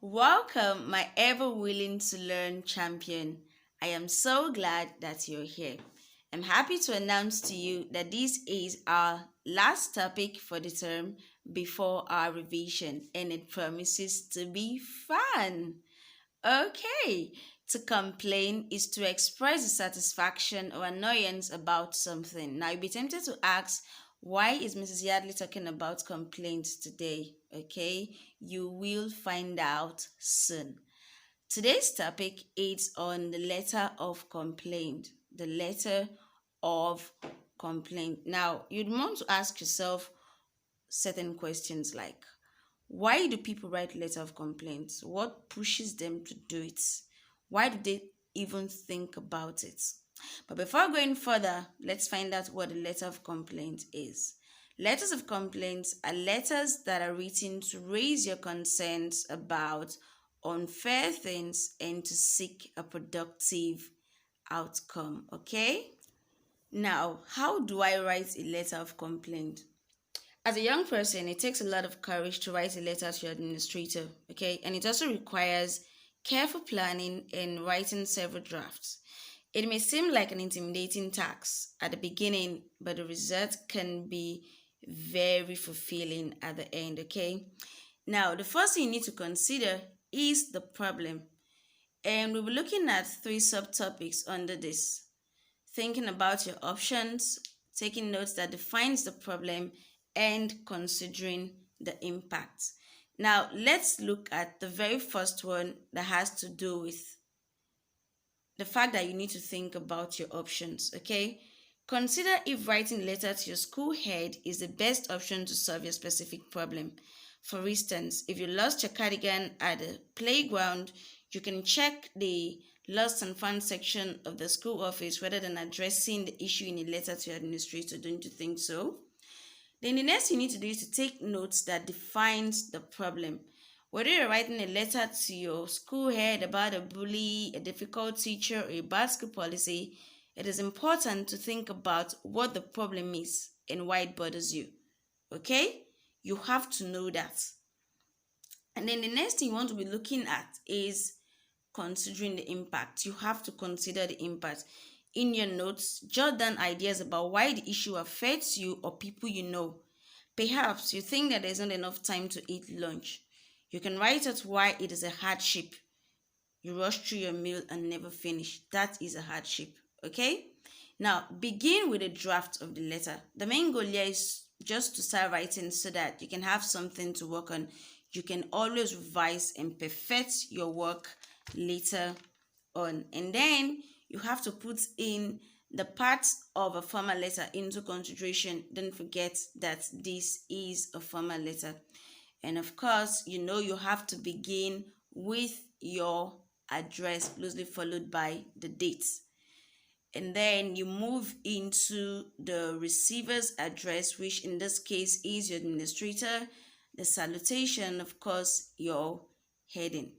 Welcome, my ever willing to learn champion. I am so glad that you're here. I'm happy to announce to you that this is our last topic for the term before our revision, and it promises to be fun. Okay, to complain is to express dissatisfaction or annoyance about something. Now, you'll be tempted to ask, why is Mrs. Yardley talking about complaints today? Okay, you will find out soon. Today's topic is on the letter of complaint. The letter of complaint. Now, you'd want to ask yourself certain questions like, why do people write letter of complaints? What pushes them to do it? Why do they even think about it? But before going further, let's find out what a letter of complaint is. Letters of complaints are letters that are written to raise your concerns about unfair things and to seek a productive outcome. Okay? Now, how do I write a letter of complaint? As a young person, it takes a lot of courage to write a letter to your administrator, okay? And it also requires careful planning and writing several drafts. It may seem like an intimidating task at the beginning, but the result can be very fulfilling at the end, okay? Now, the first thing you need to consider is the problem. And we'll be looking at three subtopics under this: thinking about your options, taking notes that defines the problem, and considering the impact. Now, let's look at the very first one that has to do with the fact that you need to think about your options, okay? Consider if writing a letter to your school head is the best option to solve your specific problem. For instance, if you lost your cardigan at the playground, you can check the lost and found section of the school office rather than addressing the issue in a letter to your administrator. Don't you think so? Then the next you need to do is to take notes that defines the problem. Whether you're writing a letter to your school head about a bully, a difficult teacher, or a bad school policy, it is important to think about what the problem is and why it bothers you. Okay? You have to know that. And then the next thing you want to be looking at is considering the impact. You have to consider the impact. In your notes, jot down ideas about why the issue affects you or people you know. Perhaps you think that there's not enough time to eat lunch. You can write out why it is a hardship. You rush through your meal and never finish. That is a hardship. Okay? Now, begin with a draft of the letter. The main goal here is just to start writing so that you can have something to work on. You can always revise and perfect your work later on. And then you have to put in the parts of a formal letter into consideration. Don't forget that this is a formal letter. And of course, you have to begin with your address, closely followed by the dates. And then you move into the receiver's address, which in this case is your administrator, the salutation, of course, your heading.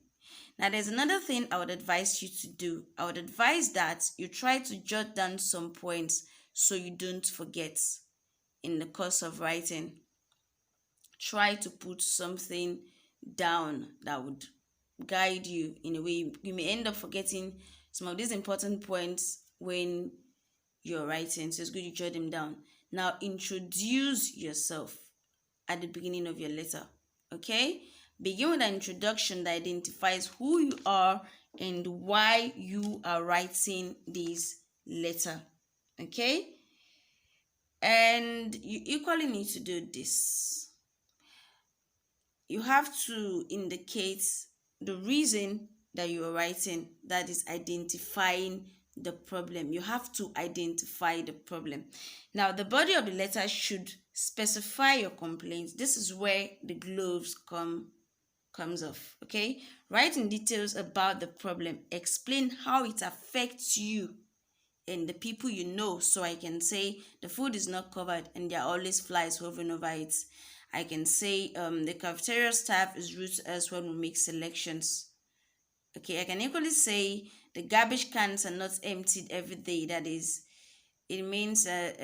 Now, there's another thing I would advise you to do. I would advise that you try to jot down some points so you don't forget in the course of writing. Try to put something down that would guide you in a way. You may end up forgetting some of these important points when you're writing, so it's good you jot them down. Now, introduce yourself at the beginning of your letter, okay? Begin with an introduction that identifies who you are and why you are writing this letter, okay? And you equally need to do this. You have to indicate the reason that you are writing, that is identifying the problem. You have to identify the problem. Now, the body of the letter should specify your complaint. This is where the gloves comes off, okay? Write in details about the problem. Explain how it affects you and the people you know. So I can say the food is not covered and there are always flies hovering over it. I can say the cafeteria staff is rude to us when we make selections. Okay, I can equally say the garbage cans are not emptied every day. That is, it means that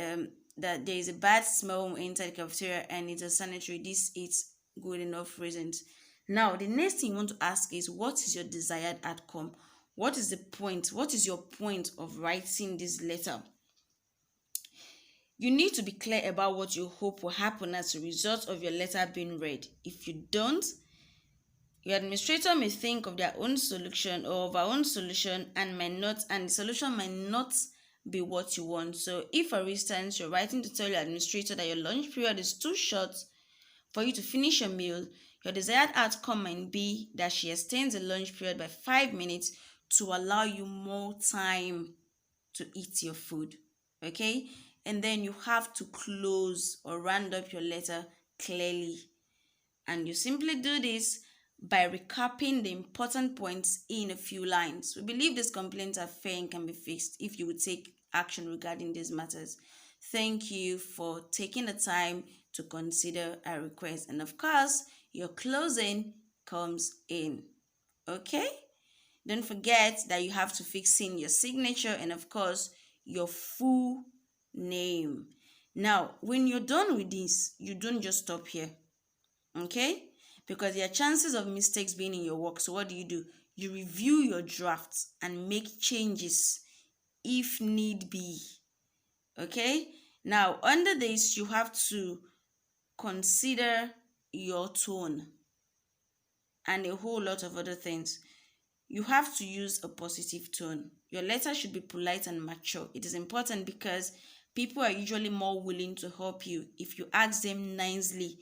there is a bad smell when we enter the cafeteria and it's a sanitary. This is good enough reasons. Now, the next thing you want to ask is, what is your desired outcome? What is the point? What is your point of writing this letter? You need to be clear about what you hope will happen as a result of your letter being read. If you don't, your administrator may think of their own solution or of our own solution and the solution might not be what you want. So if, for instance, you're writing to tell your administrator that your lunch period is too short for you to finish your meal, your desired outcome might be that she extends the lunch period by 5 minutes to allow you more time to eat your food. Okay? And then you have to close or round up your letter clearly. And you simply do this by recapping the important points in a few lines. We believe these complaints are fair and can be fixed if you would take action regarding these matters. Thank you for taking the time to consider our request. And of course, your closing comes in. Okay? Don't forget that you have to fix in your signature and of course, your full name. Now, when you're done with this, you don't just stop here. Okay? Because there are chances of mistakes being in your work. So what do? You review your drafts and make changes if need be. Okay? Now, under this, you have to consider your tone and a whole lot of other things. You have to use a positive tone. Your letter should be polite and mature. It is important because people are usually more willing to help you if you ask them nicely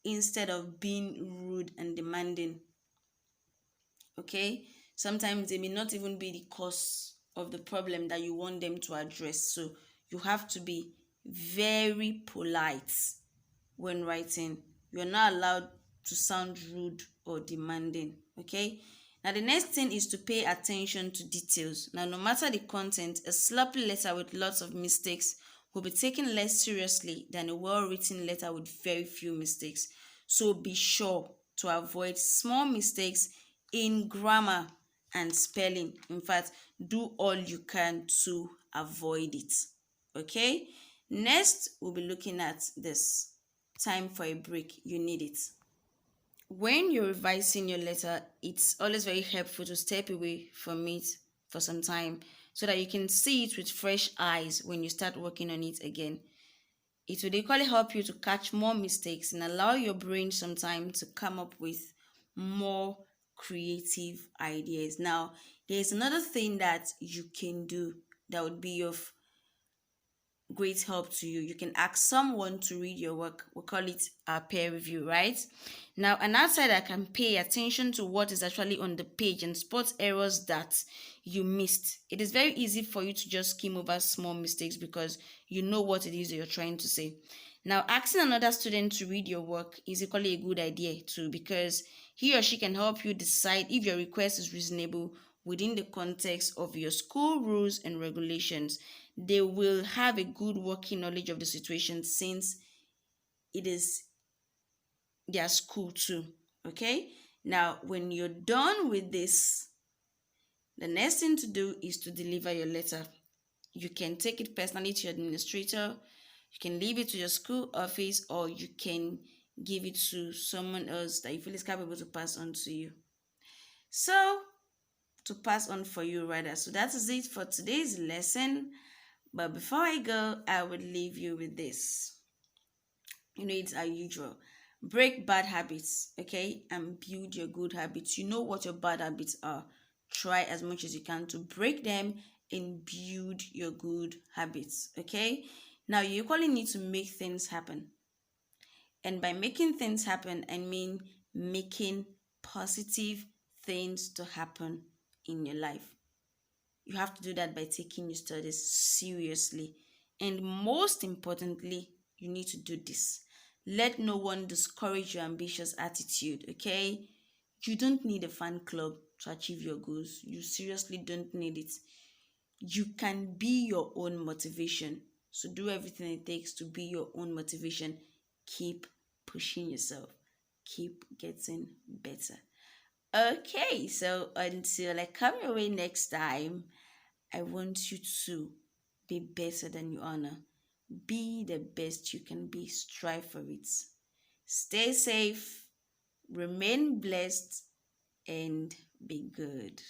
instead of being rude and demanding. Okay? Sometimes they may not even be the cause of the problem that you want them to address. So you have to be very polite when writing. You're not allowed to sound rude or demanding. Okay? Now, the next thing is to pay attention to details. Now, no matter the content, a sloppy letter with lots of mistakes will be taken less seriously than a well-written letter with very few mistakes. So be sure to avoid small mistakes in grammar and spelling. In fact, do all you can to avoid it. Okay? Next, we'll be looking at this. Time for a break. You need it. When you're revising your letter, it's always very helpful to step away from it for some time so that you can see it with fresh eyes when you start working on it again. It will equally help you to catch more mistakes and allow your brain some time to come up with more creative ideas. Now, there's another thing that you can do that would be of great help to you. You can ask someone to read your work. We call it a peer review, right? Now, an outsider can pay attention to what is actually on the page and spot errors that you missed. It is very easy for you to just skim over small mistakes because you know what it is that you're trying to say. Now, asking another student to read your work is equally a good idea too, because he or she can help you decide if your request is reasonable within the context of your school rules and regulations. They will have a good working knowledge of the situation since it is their school too. Okay? Now, when you're done with this, the next thing to do is to deliver your letter. You can take it personally to your administrator, you can leave it to your school office, or you can give it to someone else that you feel is capable to pass on to you. So, to pass on for you rather. So that is it for today's lesson. But before I go, I would leave you with this. It's our usual. Break bad habits, okay? And build your good habits. You know what your bad habits are. Try as much as you can to break them and build your good habits, okay? Now, you equally need to make things happen. And by making things happen, I mean making positive things to happen in your life. You have to do that by taking your studies seriously. And most importantly, you need to do this. Let no one discourage your ambitious attitude, okay? You don't need a fan club to achieve your goals. You seriously don't need it. You can be your own motivation. So do everything it takes to be your own motivation. Keep pushing yourself. Keep getting better. Okay, so until I come your way next time, I want you to be better than you are now. Be the best you can be. Strive for it. Stay safe. Remain blessed and be good.